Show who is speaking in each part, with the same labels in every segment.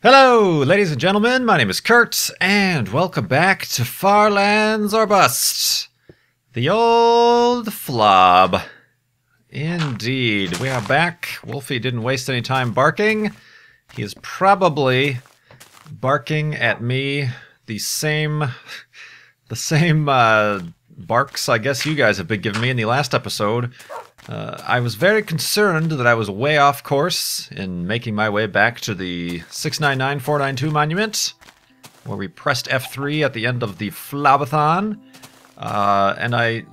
Speaker 1: Hello, ladies and gentlemen, my name is Kurt, and welcome back to Far Lands or Bust. The old FLoB. Indeed, we are back. Wolfie didn't waste any time barking. He is probably barking at me the same barks I guess you guys have been giving me in the last episode. I was very concerned that I was way off course in making my way back to the 699492 monument, where we pressed F3 at the end of the FLoB-athon, and I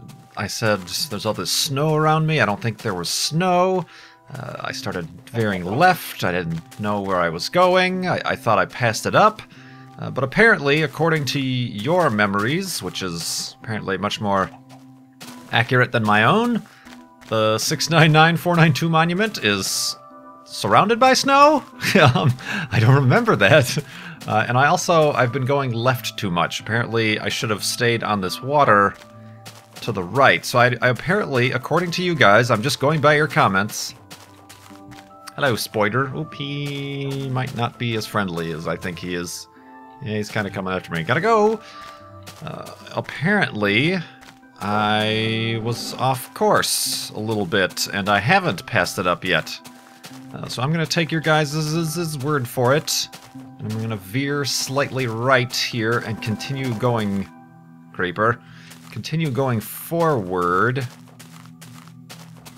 Speaker 1: said, there's all this snow around me, I don't think there was snow. I started veering left, I didn't know where I was going, I thought I passed it up, but apparently, according to your memories, which is apparently much more accurate than my own, the 699492 monument is surrounded by snow? I don't remember that. And I've been going left too much. Apparently, I should have stayed on this water to the right. So I apparently, according to you guys, I'm just going by your comments. Hello, Spoiler. Oop, he might not be as friendly as I think he is. Yeah, he's kind of coming after me. Gotta go! Apparently, I was off course a little bit, and I haven't passed it up yet. So I'm going to take your guys' word for it. I'm going to veer slightly right here and continue going... Creeper. Continue going forward.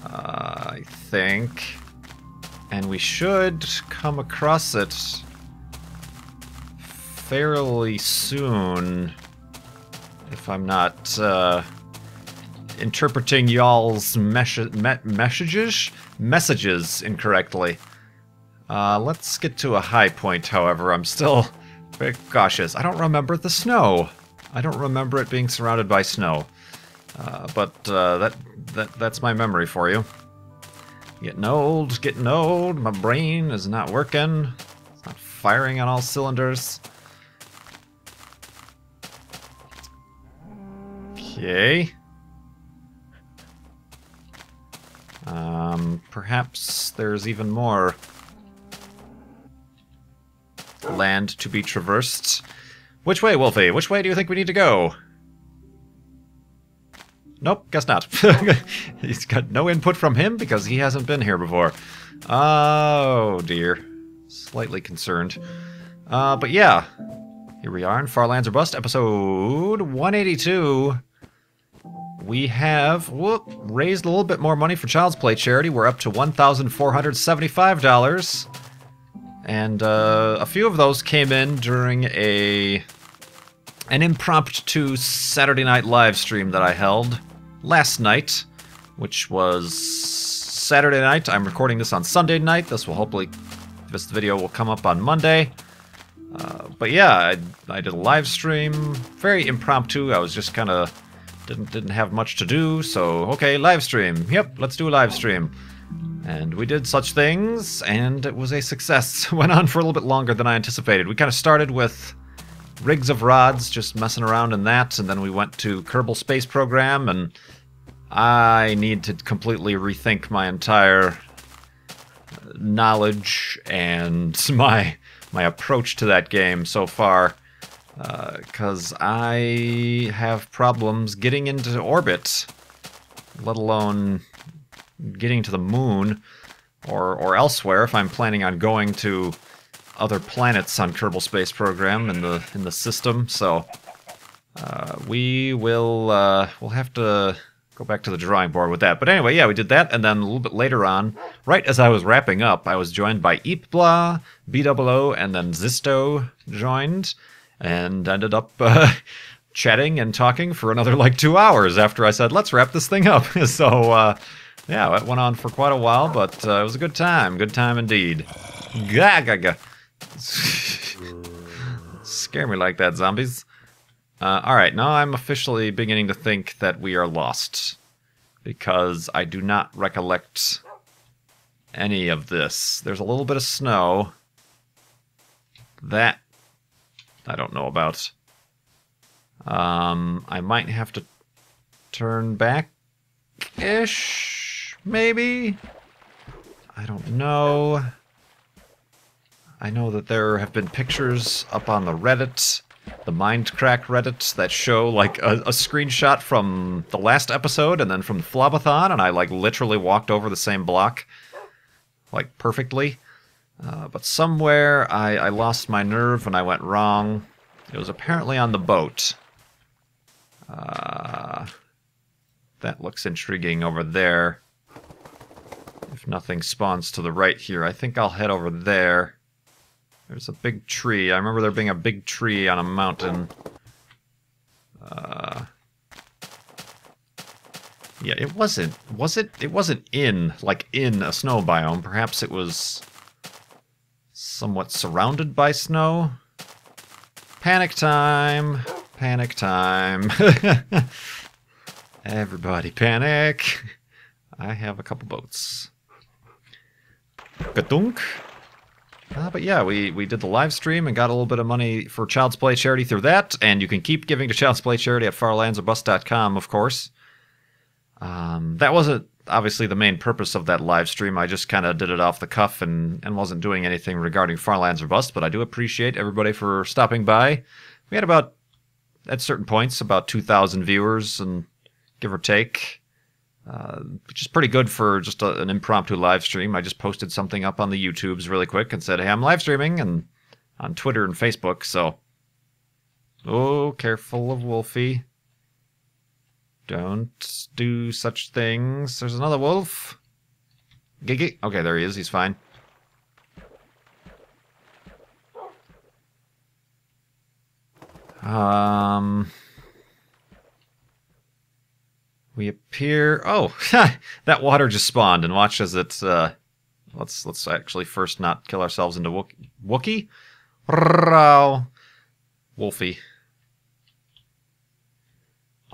Speaker 1: I think. And we should come across it fairly soon, if I'm not interpreting y'all's messages incorrectly. Let's get to a high point, however. I'm still very cautious. I don't remember the snow. I don't remember it being surrounded by snow. But that's my memory for you. Getting old. My brain is not working. It's not firing on all cylinders. Okay. Perhaps there's even more land to be traversed. Which way, Wolfie? Which way do you think we need to go? Nope, guess not. He's got no input from him because he hasn't been here before. Oh, dear. Slightly concerned. But yeah. Here we are in Far Lands or Bust, episode 182. We have raised a little bit more money for Child's Play charity. We're up to $1,475. And a few of those came in during an impromptu Saturday night live stream that I held last night, which was Saturday night. I'm recording this on Sunday night. This video will come up on Monday. But yeah, I did a live stream, very impromptu. I was just kind of didn't have much to do, so okay, live stream. Yep, let's do a live stream. And we did such things, and it was a success. Went on for a little bit longer than I anticipated. We kind of started with rigs of rods, just messing around in that, and then we went to Kerbal Space Program, and I need to completely rethink my entire knowledge and my approach to that game so far, because I have problems getting into orbit, let alone getting to the moon or elsewhere if I'm planning on going to other planets on Kerbal Space Program in the system. So we'll have to go back to the drawing board with that. But anyway, yeah, we did that, and then a little bit later on, right as I was wrapping up, I was joined by Eepbla, BOO, and then Zisto joined, and ended up chatting and talking for another like 2 hours after I said, let's wrap this thing up. So yeah, it went on for quite a while, but it was a good time indeed. Gah. Scare me like that, zombies. Alright, now I'm officially beginning to think that we are lost, because I do not recollect any of this. There's a little bit of snow. That I don't know about. I might have to turn back-ish, maybe? I don't know. I know that there have been pictures up on the Reddit, the Mindcrack Reddit, that show like a screenshot from the last episode and then from the FLoB-athon, and I like literally walked over the same block, like perfectly. But somewhere I lost my nerve and I went wrong. It was apparently on the boat. That looks intriguing over there. If nothing spawns to the right here, I think I'll head over there. There's a big tree. I remember there being a big tree on a mountain. Yeah, it wasn't. Was it? It wasn't in, like, in a snow biome. Perhaps it was somewhat surrounded by snow. Panic time! Panic time! Everybody panic! I have a couple boats. Gadunk! But yeah, we did the live stream and got a little bit of money for Child's Play charity through that, and you can keep giving to Child's Play charity at farlandsorbust.com, of course. That wasn't obviously the main purpose of that live stream. I just kind of did it off the cuff and wasn't doing anything regarding Farlands or Bust, but I do appreciate everybody for stopping by. We had about, at certain points, about 2,000 viewers, and give or take. Which is pretty good for just an impromptu live stream. I just posted something up on the YouTubes really quick and said, hey, I'm live streaming, and on Twitter and Facebook, so... Oh, careful of Wolfie. Don't do such things. There's another wolf. Giggy. Okay, there he is. He's fine. We appear... Oh, that water just spawned, and watch as it... Let's actually first not kill ourselves into Wookie. Wolfie.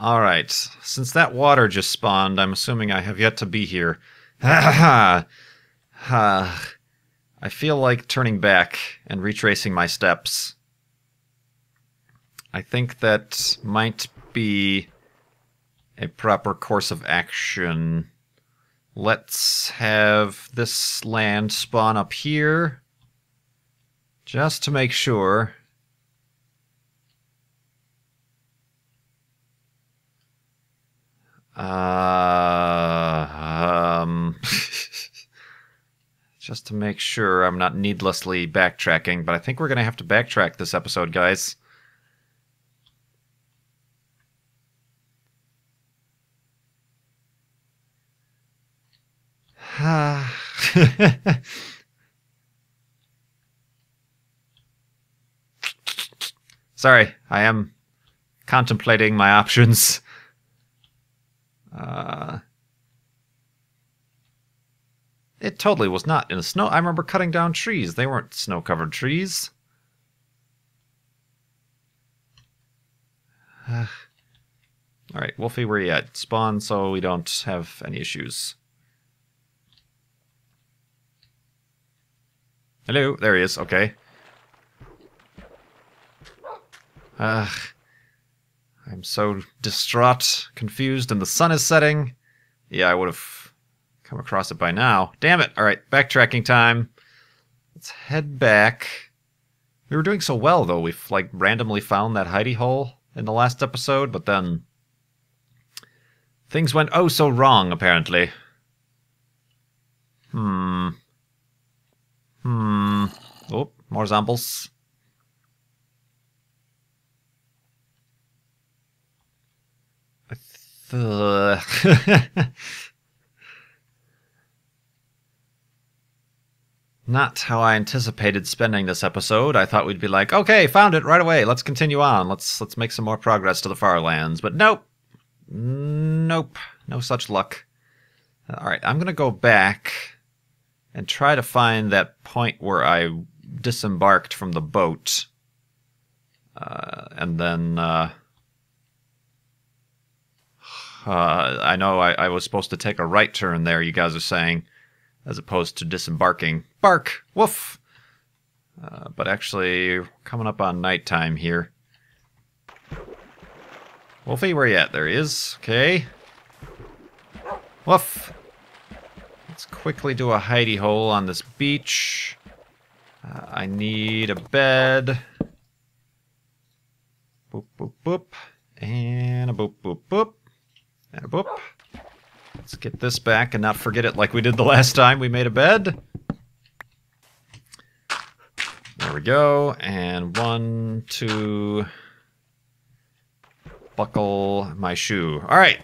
Speaker 1: Alright, since that water just spawned, I'm assuming I have yet to be here. I feel like turning back and retracing my steps. I think that might be a proper course of action. Let's have this land spawn up here, just to make sure. Just to make sure I'm not needlessly backtracking, but I think we're going to have to backtrack this episode, guys. Sorry, I am contemplating my options. It totally was not in the snow. I remember cutting down trees. They weren't snow-covered trees. Alright, Wolfie, where you at? Spawn so we don't have any issues. Hello, there he is, okay. I'm so distraught, confused, and the sun is setting. Yeah, I would have come across it by now. Damn it! Alright, backtracking time. Let's head back. We were doing so well, though. We've, like, randomly found that hidey-hole in the last episode, but then things went oh so wrong, apparently. Oh, more zombies. Not how I anticipated spending this episode. I thought we'd be like, okay, found it right away. Let's continue on. Let's make some more progress to the far lands. But nope. Nope. No such luck. Alright, I'm gonna go back and try to find that point where I disembarked from the boat. And then... I know I was supposed to take a right turn there, you guys are saying, as opposed to disembarking. Bark! Woof! But actually, coming up on nighttime here. Wolfie, where you at? There he is. Okay. Woof! Let's quickly do a hidey-hole on this beach. I need a bed. Boop, boop, boop. And a boop, boop, boop. And a boop. Let's get this back and not forget it like we did the last time we made a bed. There we go. And 1, 2... Buckle my shoe. Alright.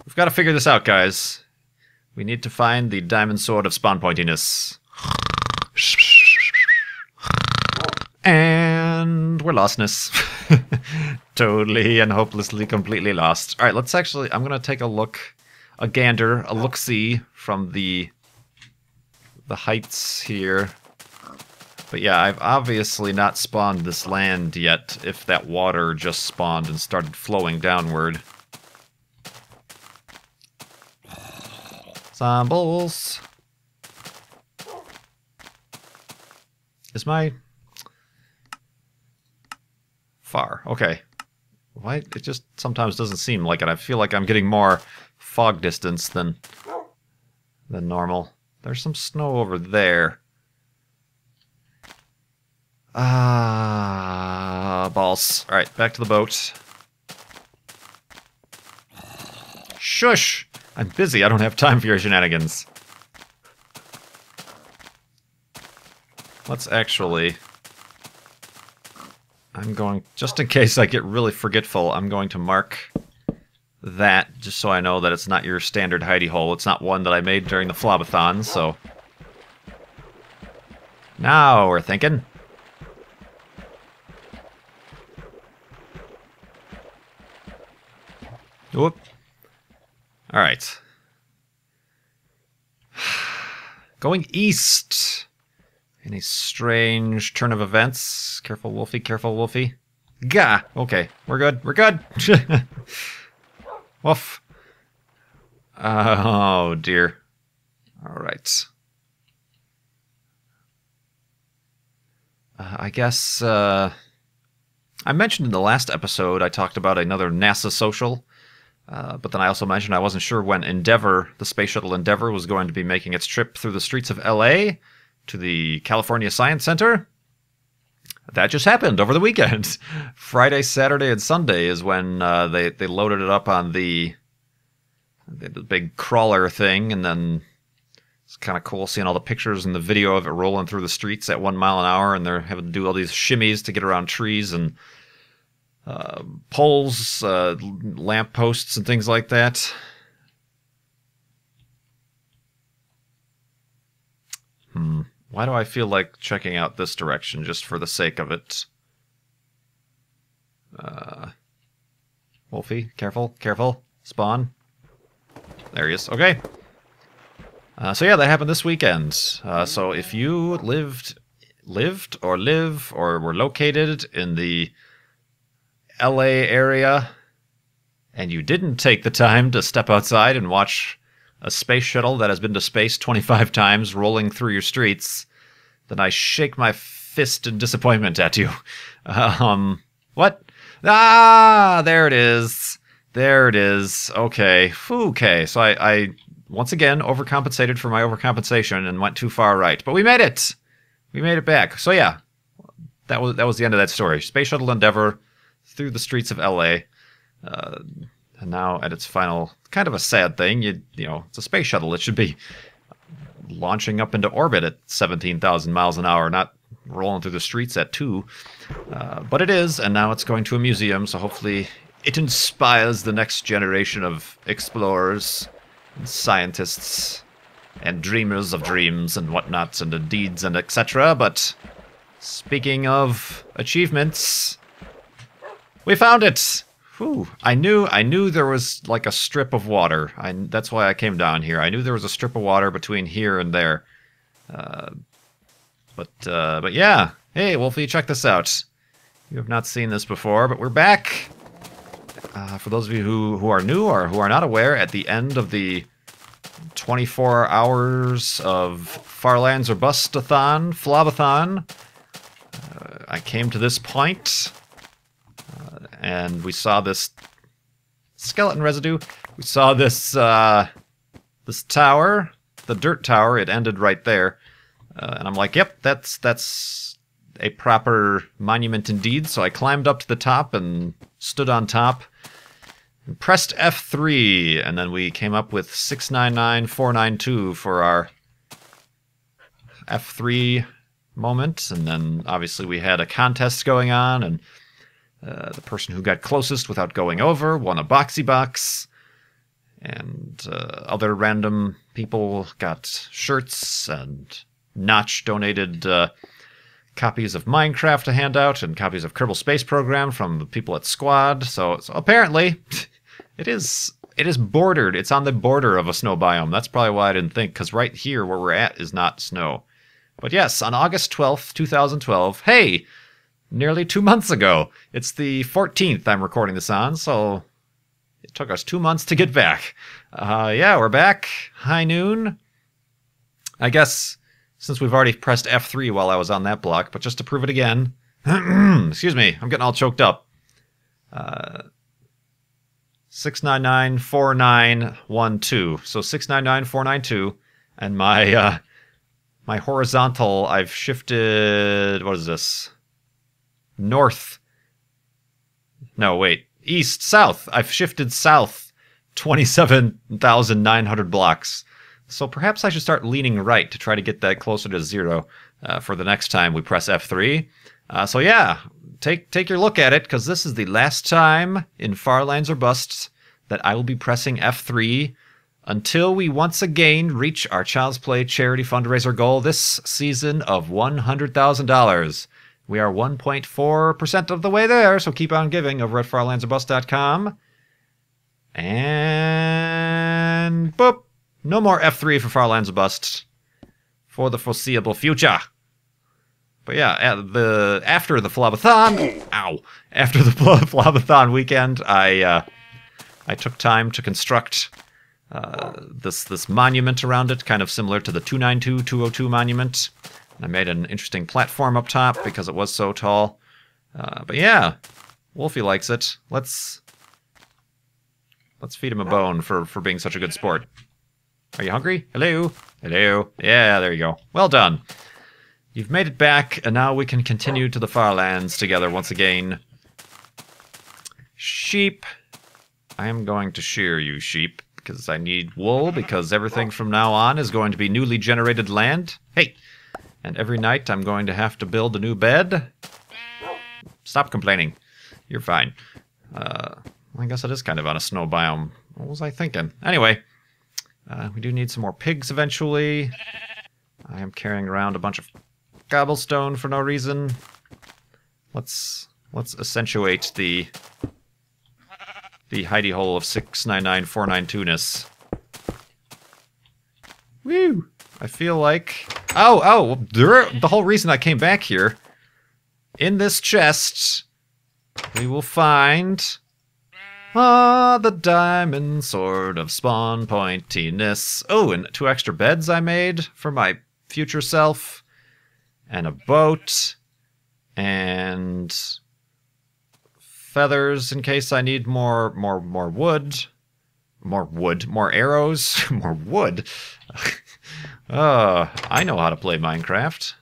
Speaker 1: We've got to figure this out, guys. We need to find the diamond sword of spawn pointiness. And we're lostness. Totally and hopelessly, completely lost. Alright, let's actually... I'm going to take a look... A gander, a look-see from the heights here. But yeah, I've obviously not spawned this land yet, if that water just spawned and started flowing downward. Zombles. Is my... Far. Okay. Why? It just sometimes doesn't seem like it. I feel like I'm getting more fog distance than normal. There's some snow over there. Balls. Alright, back to the boat. Shush! I'm busy, I don't have time for your shenanigans. Let's actually... I'm going... Just in case I get really forgetful, I'm going to mark that, just so I know that it's not your standard hidey-hole. It's not one that I made during the FLoB-athon, so... Now we're thinking. Whoop. Alright. Going east. Any strange turn of events? Careful, Wolfie, careful, Wolfie. Gah! Okay, we're good, we're good! Woof. Oh, dear. Alright. I guess, I mentioned in the last episode I talked about another NASA social. But then I also mentioned I wasn't sure when Endeavour, the space shuttle Endeavour, was going to be making its trip through the streets of LA to the California Science Center. That just happened over the weekend. Friday, Saturday, and Sunday is when they loaded it up on the big crawler thing, and then it's kind of cool seeing all the pictures and the video of it rolling through the streets at 1 mile an hour, and they're having to do all these shimmies to get around trees and poles, lamp posts, and things like that. Why do I feel like checking out this direction just for the sake of it? Wolfie, careful, careful. Spawn. There he is. Okay. So yeah, that happened this weekend. So if you lived or live or were located in the LA area, and you didn't take the time to step outside and watch a space shuttle that has been to space 25 times rolling through your streets, then I shake my fist in disappointment at you. What? Ah, there it is. There it is. Okay. Okay, so I once again overcompensated for my overcompensation and went too far right. But we made it! We made it back. So yeah, that was the end of that story. Space Shuttle Endeavour through the streets of LA, and now at its final, kind of a sad thing. You know, it's a space shuttle. It should be launching up into orbit at 17,000 miles an hour, not rolling through the streets at 2. But it is, and now it's going to a museum. So hopefully, it inspires the next generation of explorers, and scientists, and dreamers of dreams and whatnots and the deeds and etc. But speaking of achievements. We found it! Whew. I knew there was like a strip of water. That's why I came down here. I knew there was a strip of water between here and there. But yeah. Hey, Wolfie, check this out. You have not seen this before, but we're back. For those of you who are new or who are not aware, at the end of the 24 hours of Far Lands or Bust-a-thon, FLoB-athon, I came to this point. And we saw this skeleton residue. We saw this this tower, the dirt tower. It ended right there. And I'm like, yep, that's a proper monument indeed. So I climbed up to the top and stood on top and pressed F3, and then we came up with 699492 for our F3 moment. And then obviously we had a contest going on, and the person who got closest without going over won a boxy box. And other random people got shirts, and Notch donated copies of Minecraft to hand out and copies of Kerbal Space Program from the people at Squad. So apparently, it is bordered. It's on the border of a snow biome. That's probably why I didn't think, because right here where we're at is not snow. But yes, on August 12th, 2012, hey, nearly 2 months ago. It's the 14th I'm recording this on, so it took us 2 months to get back. Yeah, we're back. High noon. I guess since we've already pressed F3 while I was on that block, but just to prove it again. Excuse me, I'm getting all choked up. 6994912. So 699492, and my my horizontal, I've shifted, what is this? North. No, wait. East, south. I've shifted south 27,900 blocks. So perhaps I should start leaning right to try to get that closer to 0 for the next time we press F3. So yeah, take your look at it, because this is the last time in Far Lands or Bust that I will be pressing F3 until we once again reach our Child's Play charity fundraiser goal this season of $100,000. We are 1.4% of the way there, so keep on giving over at farlandsorbust.com. And boop! No more F3 for Far Lands or Bust for the foreseeable future. But yeah, after the FLoB-athon, after the FLoB-athon weekend, I took time to construct this monument around it, kind of similar to the 292-202 monument. I made an interesting platform up top because it was so tall. But yeah, Wolfie likes it. Let's feed him a bone for being such a good sport. Are you hungry? Hello? Hello? Yeah, there you go. Well done. You've made it back, and now we can continue to the Far Lands together once again. Sheep. I am going to shear you, sheep, because I need wool, because everything from now on is going to be newly generated land. Hey! And every night I'm going to have to build a new bed. Stop complaining. You're fine. I guess it is kind of on a snow biome. What was I thinking? Anyway, we do need some more pigs eventually. I am carrying around a bunch of cobblestone for no reason. Let's accentuate the hidey-hole of 699,492-ness. Woo! I feel like... Oh! The whole reason I came back here, in this chest, we will find... the diamond sword of spawn pointiness. Oh, and 2 extra beds I made for my future self. And a boat. And... feathers in case I need more wood. More arrows. More wood. I know how to play Minecraft.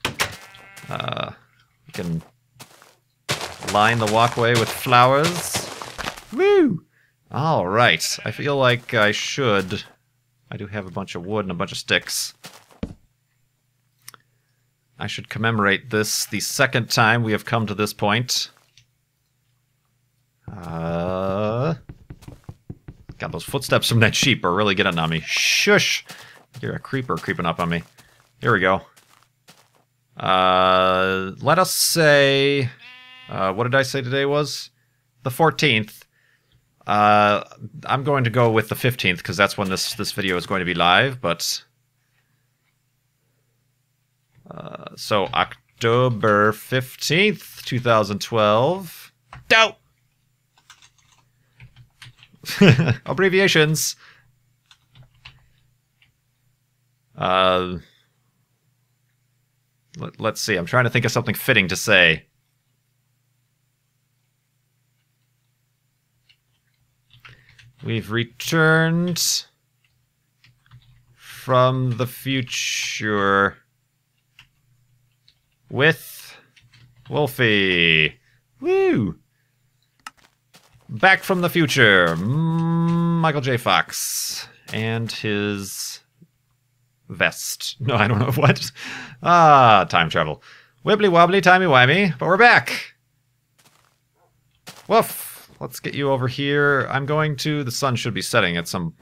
Speaker 1: We can line the walkway with flowers. Woo! Alright, I feel like I should... I do have a bunch of wood and a bunch of sticks. I should commemorate this the second time we have come to this point. God, those footsteps from that sheep are really getting on me. Shush! You're a creeper creeping up on me. Here we go. Let us say... what did I say today was? The 14th. I'm going to go with the 15th, because that's when this video is going to be live, but... so, October 15th, 2012. Dope! Abbreviations. Let's see. I'm trying to think of something fitting to say. We've returned from the future with Wolfie. Woo! Back from the future, Michael J. Fox and his vest. No, I don't know what. Ah, time travel. Wibbly wobbly, timey wimey, but we're back. Woof. Let's get you over here. I'm going to. The sun should be setting at some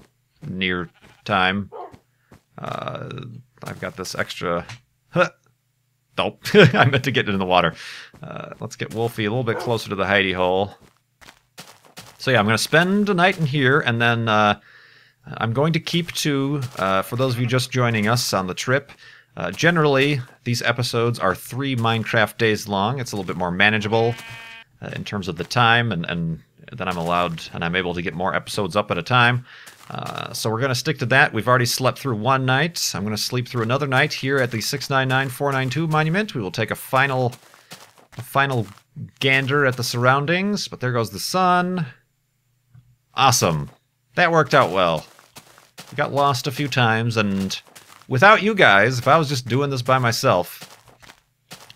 Speaker 1: near time. I've got this extra. Nope. I meant to get it in the water. Let's get Wolfie a little bit closer to the hidey-hole. So yeah, I'm going to spend a night in here, and then I'm going to keep to, for those of you just joining us on the trip, generally, these episodes are 3 Minecraft days long. It's a little bit more manageable in terms of the time, and then I'm allowed, and I'm able to get more episodes up at a time. So we're going to stick to that. We've already slept through one night. I'm going to sleep through another night here at the 699492 monument. We will take a final gander at the surroundings, but there goes the sun. Awesome. That worked out well. We got lost a few times, and without you guys, if I was just doing this by myself,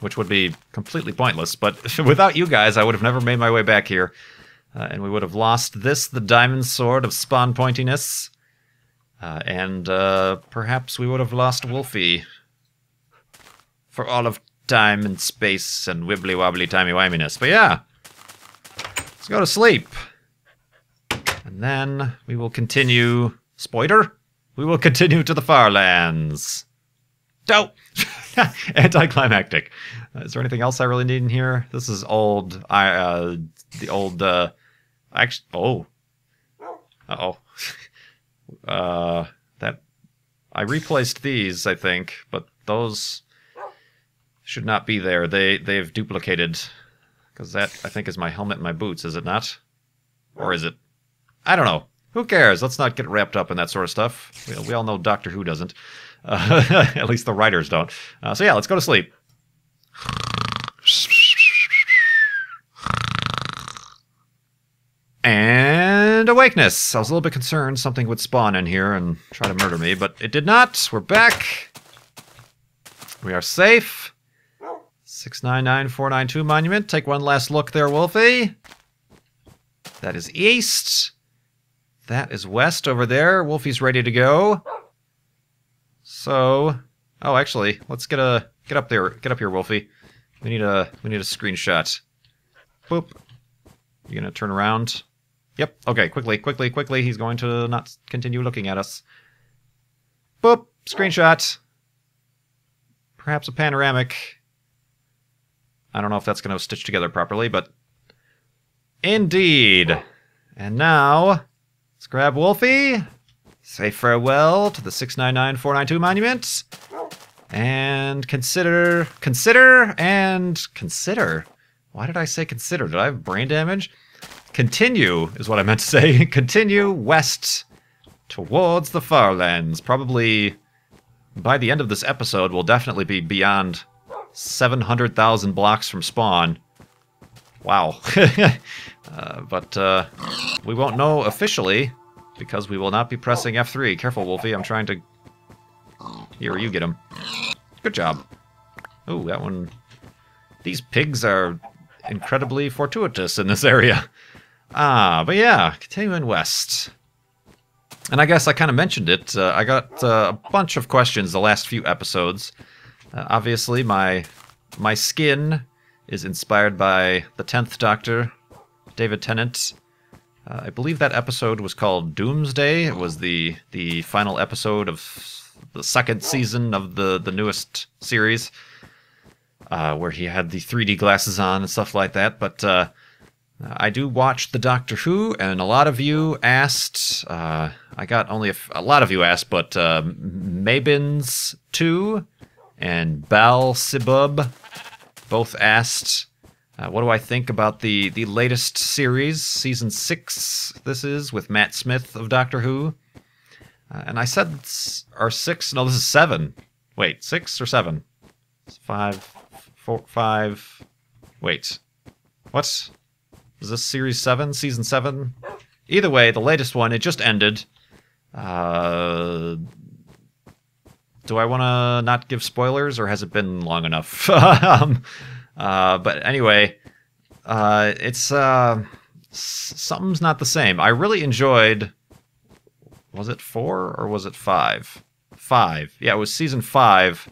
Speaker 1: which would be completely pointless, but without you guys, I would have never made my way back here. And we would have lost the diamond sword of spawn pointiness. And perhaps we would have lost Wolfie. For all of time and space and wibbly-wobbly timey-wiminess. But yeah, let's go to sleep. And then we will continue... Spoiler? We will continue to the far lands. Dope! Anticlimactic. Is there anything else I really need in here? This is old. The old... Actually... Oh. Uh-oh. That... I replaced these, I think, but those should not be there. They've duplicated. Because that, I think, is my helmet and my boots, is it not? Or is it? I don't know. Who cares? Let's not get wrapped up in that sort of stuff. We all know Doctor Who doesn't. At least the writers don't. So yeah, let's go to sleep. And awakeness. I was a little bit concerned something would spawn in here and try to murder me, but it did not. We're back. We are safe. 699492 monument. Take one last look there, Wolfie. That is east. That is west over there. Wolfie's ready to go. So, oh, actually, let's get up there. Get up here, Wolfie. We need a screenshot. Boop. You gonna turn around? Yep. Okay. Quickly. He's going to not continue looking at us. Boop. Screenshot. Perhaps a panoramic. I don't know if that's going to stitch together properly, but indeed. And now, let's grab Wolfie. Say farewell to the 699492 monument. And consider. Why did I say consider? Did I have brain damage? Continue is what I meant to say. Continue west towards the far lands. Probably by the end of this episode, we'll definitely be beyond 700,000 blocks from spawn. Wow. But we won't know officially because we will not be pressing F3. Careful, Wolfie. I'm trying to... Here, you get him. Good job. Oh, that one... These pigs are incredibly fortuitous in this area. But yeah, continuing west. And I guess I kind of mentioned it. I got a bunch of questions the last few episodes. Obviously, my skin is inspired by the 10th Doctor, David Tennant. I believe that episode was called Doomsday. It was the final episode of the second season of the newest series, where he had the 3D glasses on and stuff like that. But I do watch the Doctor Who, and a lot of you asked. I got only a lot of you asked, but Mabins 2 and Bal Sibub both asked, what do I think about the latest series, season 6? This is with Matt Smith of Doctor Who, and I said, or 6? No, this is 7. Wait, 6 or 7? It's 5, 4, 5. Wait, what? Is this series 7? Season 7? Either way, the latest one, it just ended. 2 do I want to not give spoilers, or has it been long enough? But anyway, it's something's not the same. I really enjoyed. Was it 4 or was it 5? 5. Yeah, it was season 5,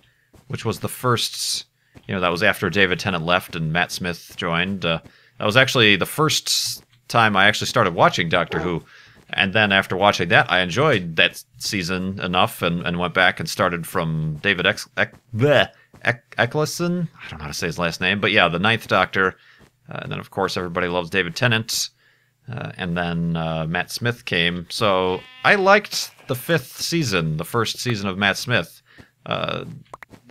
Speaker 1: which was the first. That was after David Tennant left and Matt Smith joined. That was actually the first time I actually started watching Doctor Who. And then after watching that, I enjoyed that season enough and went back and started from David Eccleston. I don't know how to say his last name, but yeah, the 9th Doctor. And then, of course, everybody loves David Tennant. And then Matt Smith came. So I liked the 5th season, the first season of Matt Smith.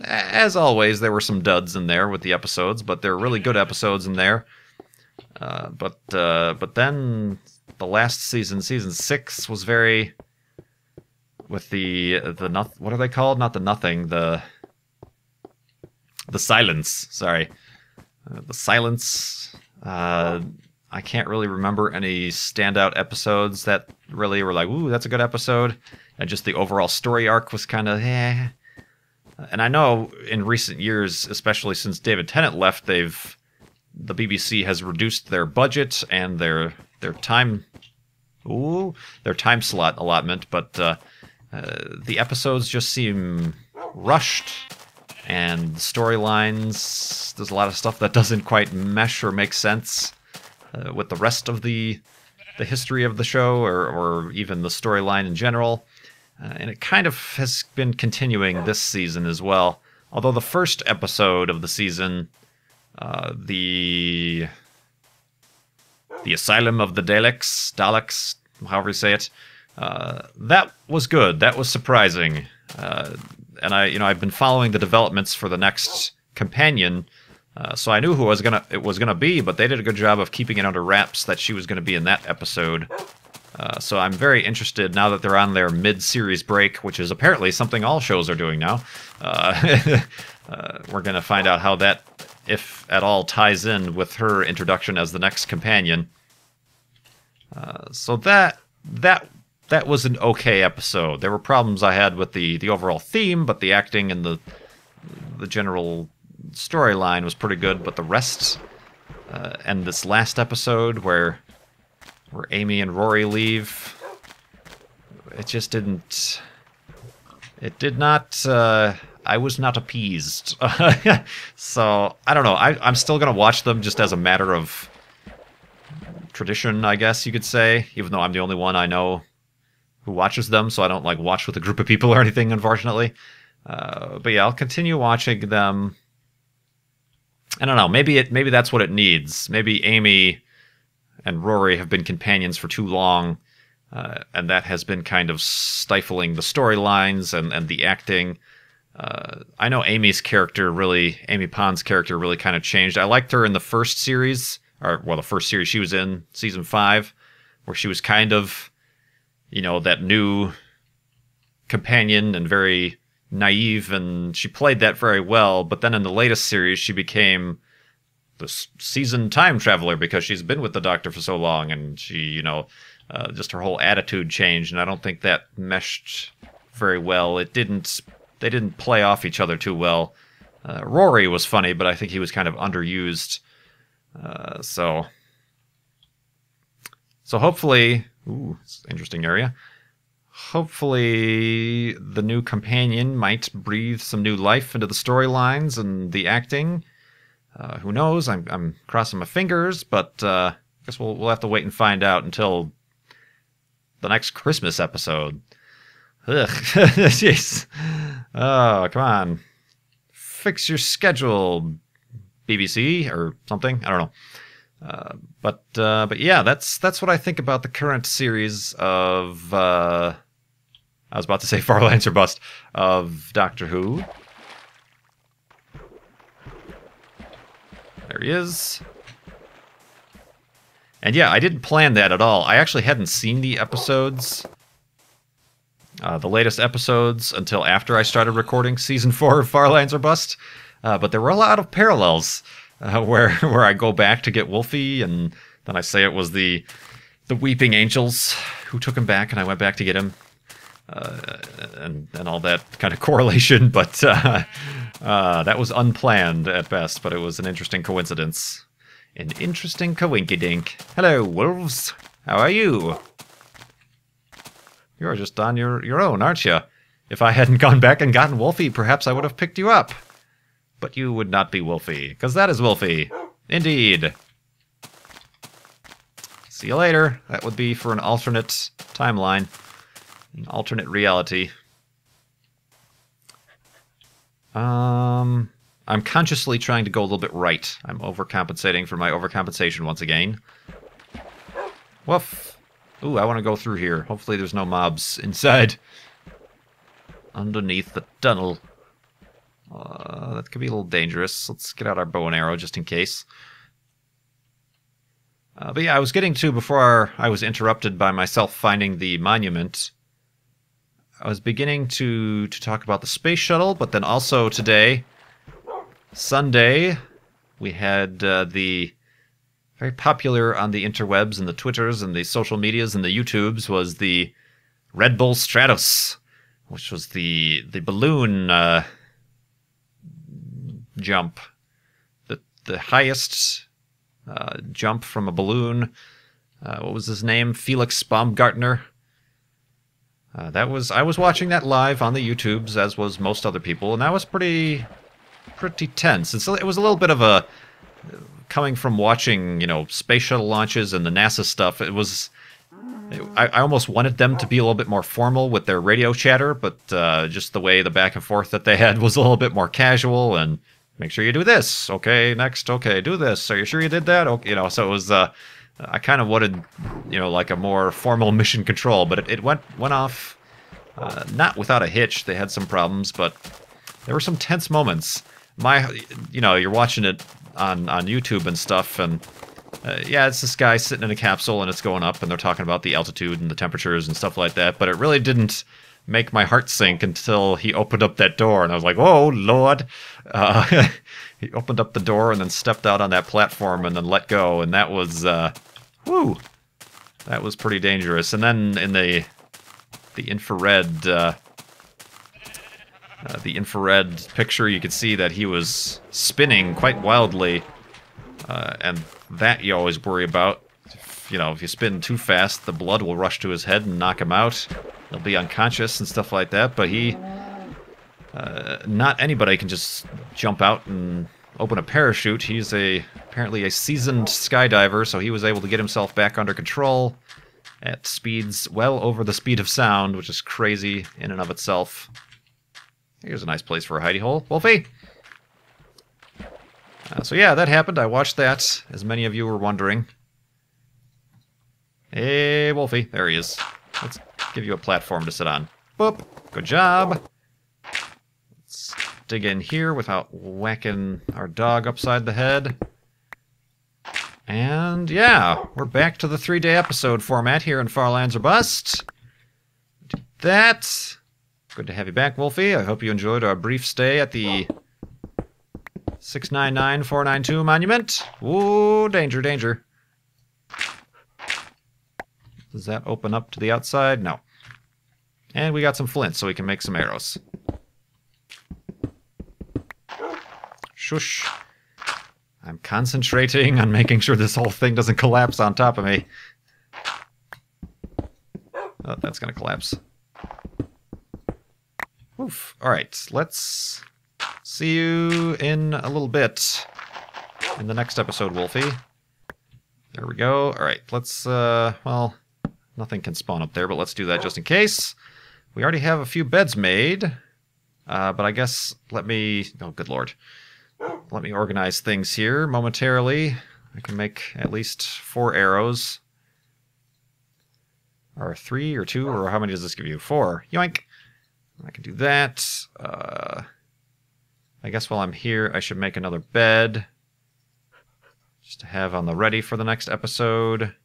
Speaker 1: As always, there were some duds in there with the episodes, but there were really good episodes in there. But then the last season, season 6, was very with the what are they called? Not the nothing, the silence. Sorry, the silence. I can't really remember any standout episodes that really were like, ooh, that's a good episode. And just the overall story arc was kind of, eh. And I know in recent years, especially since David Tennant left, the BBC has reduced their budget and their time slot allotment, but the episodes just seem rushed, and storylines, there's a lot of stuff that doesn't quite mesh or make sense with the rest of the history of the show, or even the storyline in general. And it kind of has been continuing this season as well. Although the first episode of the season, the Asylum of the Daleks, however you say it, that was good. That was surprising. And I've been following the developments for the next companion, so I knew who it was gonna be, but they did a good job of keeping it under wraps that she was gonna be in that episode. So I'm very interested now that they're on their mid-series break, which is apparently something all shows are doing now. We're going to find out how that, if at all, ties in with her introduction as the next companion. So that was an okay episode. There were problems I had with the overall theme, but the acting and the general storyline was pretty good. But the rest, and this last episode where Amy and Rory leave, it just didn't. It did not. I was not appeased. So I don't know. I'm still gonna watch them just as a matter of tradition, I guess you could say. Even though I'm the only one I know who watches them, so I don't like watch with a group of people or anything, unfortunately. But yeah, I'll continue watching them. I don't know. Maybe that's what it needs. Maybe Amy and Rory have been companions for too long, and that has been kind of stifling the storylines and the acting. I know Amy Pond's character really kind of changed. I liked her in the first series, the first series she was in, season 5, where she was kind of, that new companion and very naive, and she played that very well. But then in the latest series, she became this seasoned time traveler because she's been with the Doctor for so long, and she, just her whole attitude changed, and I don't think that meshed very well. They didn't play off each other too well. Rory was funny, but I think he was kind of underused. So hopefully, it's an interesting area. Hopefully the new companion might breathe some new life into the storylines and the acting. Who knows? I'm crossing my fingers, but I guess we'll have to wait and find out until the next Christmas episode. Ugh, jeez. Oh, come on. Fix your schedule, BBC or something. I don't know. But yeah, that's what I think about the current series of. I was about to say Far Lines or Bust of Doctor Who. There he is. And yeah, I didn't plan that at all. I actually hadn't seen the episodes, the latest episodes, until after I started recording Season 4 of Far Lines or Bust. But there were a lot of parallels where I go back to get Wolfie, and then I say it was the Weeping Angels who took him back, and I went back to get him. and all that kind of correlation, but that was unplanned at best, but it was an interesting coincidence. An interesting coinkydink. Hello, wolves. How are you? You're just on your own, aren't you? If I hadn't gone back and gotten Wolfie, perhaps I would have picked you up. But you would not be Wolfie, because that is Wolfie. Indeed. See you later. That would be for an alternate timeline. An alternate reality. I'm consciously trying to go a little bit right. I'm overcompensating for my overcompensation once again. Woof. Ooh, I want to go through here. Hopefully there's no mobs inside. Underneath the tunnel. That could be a little dangerous. Let's get out our bow and arrow just in case. But yeah, I was getting to, before I was interrupted by myself finding the monument, I was beginning to talk about the space shuttle, but then also today, Sunday, we had the very popular on the interwebs and the Twitters and the social medias and the YouTubes was the Red Bull Stratos, which was the balloon jump, the highest jump from a balloon. What was his name? Felix Baumgartner. I was watching that live on the YouTubes, as was most other people, and that was pretty tense. And so it was a little bit of a, coming from watching, space shuttle launches and the NASA stuff, I almost wanted them to be a little bit more formal with their radio chatter, but just the way the back and forth that they had was a little bit more casual, and make sure you do this. Okay, next. Okay, do this. Are you sure you did that? Okay, so it was, I kind of wanted, like a more formal mission control, but it went off, not without a hitch. They had some problems, but there were some tense moments. You're watching it on YouTube and stuff, and yeah, it's this guy sitting in a capsule and it's going up, and they're talking about the altitude and the temperatures and stuff like that, but it really didn't make my heart sink until he opened up that door, and I was like, oh, Lord. He opened up the door and then stepped out on that platform and then let go, and that was, whoo, that was pretty dangerous. And then in the infrared picture, you could see that he was spinning quite wildly, and that you always worry about. If you spin too fast, the blood will rush to his head and knock him out. He'll be unconscious and stuff like that, but not anybody can just jump out and open a parachute. He's apparently a seasoned skydiver, so he was able to get himself back under control at speeds well over the speed of sound, which is crazy in and of itself. Here's a nice place for a hidey hole. Wolfie! So yeah, that happened. I watched that, as many of you were wondering. Hey, Wolfie. There he is. Let's give you a platform to sit on. Boop. Good job. Let's dig in here without whacking our dog upside the head. And yeah, we're back to the 3-day episode format here in Far Lands or Bust. Did that. Good to have you back, Wolfie. I hope you enjoyed our brief stay at the 699492 monument. Ooh, danger, danger. Does that open up to the outside? No. And we got some flint, so we can make some arrows. Shush. I'm concentrating on making sure this whole thing doesn't collapse on top of me. Oh, that's gonna collapse. Oof. Alright, let's see you in a little bit in the next episode, Wolfie. There we go. Alright, let's, well, nothing can spawn up there, but let's do that just in case. We already have a few beds made, but I guess let me... Oh, good lord. Let me organize things here momentarily. I can make at least 4 arrows. Or 3 or 2, or how many does this give you? 4. Yoink! I can do that. I guess while I'm here, I should make another bed. Just to have on the ready for the next episode.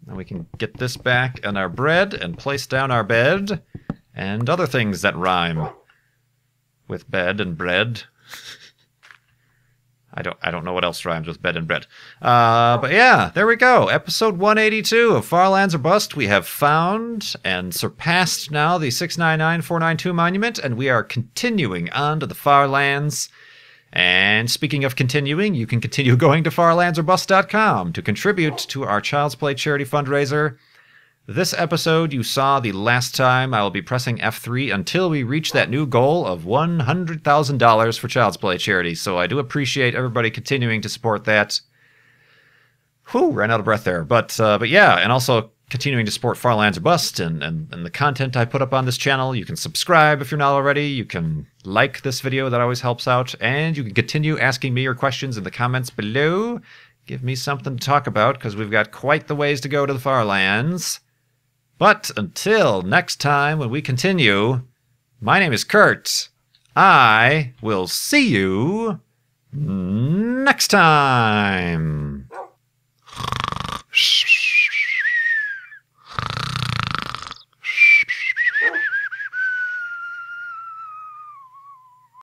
Speaker 1: Then we can get this back and our bread and place down our bed. And other things that rhyme with bed and bread. I don't know what else rhymes with bed and bread. But yeah, there we go. Episode 182 of Far Lands or Bust. We have found and surpassed now the 699-492 monument, and we are continuing on to the Far Lands. And speaking of continuing, you can continue going to farlandsorbust.com to contribute to our Child's Play charity fundraiser. This episode you saw the last time. I will be pressing F3 until we reach that new goal of $100,000 for Child's Play charity. So I do appreciate everybody continuing to support that. Whew, ran out of breath there. But yeah, and also continuing to support Far Lands or Bust and the content I put up on this channel. You can subscribe if you're not already. You can like this video. That always helps out. And you can continue asking me your questions in the comments below. Give me something to talk about because we've got quite the ways to go to the Far Lands. But until next time when we continue, my name is Kurt. I will see you next time.